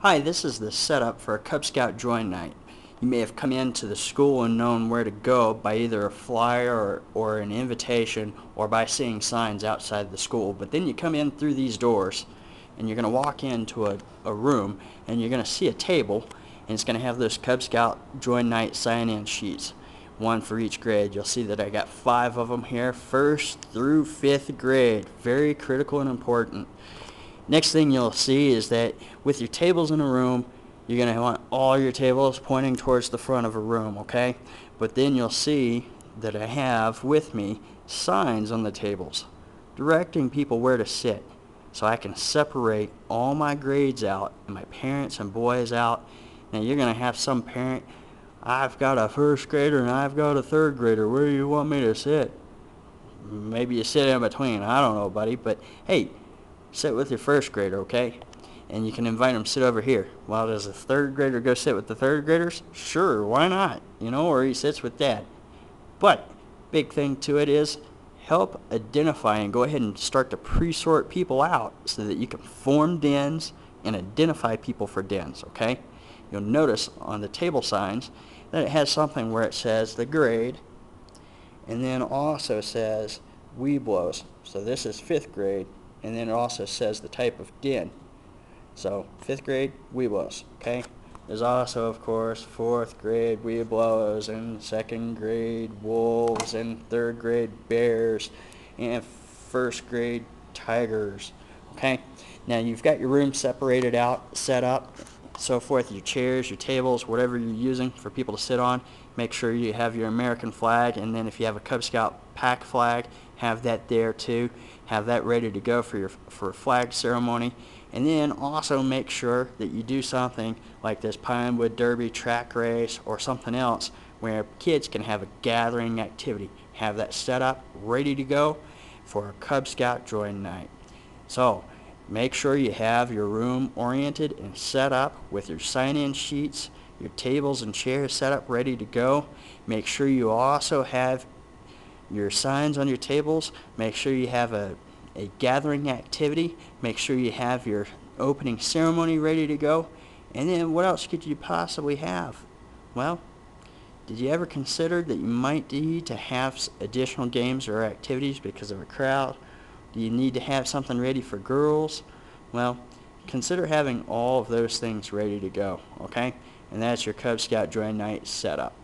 Hi, this is the setup for a Cub Scout join night. You may have come into the school and known where to go by either a flyer or an invitation or by seeing signs outside the school. But then you come in through these doors and you're going to walk into a room and you're going to see a table and it's going to have those Cub Scout join night sign-in sheets. One for each grade. You'll see that I got 5 of them here, 1st through 5th grade. Very critical and important. Next thing you'll see is that with your tables in a room, you're going to want all your tables pointing towards the front of a room, okay? But then you'll see that I have with me signs on the tables directing people where to sit, so I can separate all my grades out and my parents and boys out. Now you're going to have some parent, I've got a 1st grader and I've got a 3rd grader, where do you want me to sit? Maybe you sit in between, I don't know, buddy, but hey, sit with your 1st grader, okay? And you can invite them to sit over here. Well, does a 3rd grader go sit with the 3rd graders? Sure, why not? You know, or he sits with dad. But big thing to it is help identify and go ahead and start to pre-sort people out so that you can form dens and identify people for dens, okay? You'll notice on the table signs that it has something where it says the grade and then also says Webelos. So this is 5th grade. And then it also says the type of den. So 5th grade Webelos, okay? There's also, of course, 4th grade Webelos and 2nd grade Wolves and 3rd grade Bears and 1st grade Tigers, okay? Now you've got your room separated out, set up, so forth, your chairs, your tables, whatever you're using for people to sit on. Make sure you have your American flag, and then if you have a Cub Scout pack flag, have that there too. Have that ready to go for a flag ceremony. And then also make sure that you do something like this Pinewood Derby track race or something else where kids can have a gathering activity. Have that set up, ready to go for a Cub Scout join night. So make sure you have your room oriented and set up with your sign-in sheets, your tables and chairs set up ready to go. Make sure you also have your signs on your tables. Make sure you have a gathering activity. Make sure you have your opening ceremony ready to go. And then what else could you possibly have? Well, did you ever consider that you might need to have additional games or activities because of a crowd? Do you need to have something ready for girls? Well, consider having all of those things ready to go, okay? And that's your Cub Scout join night setup.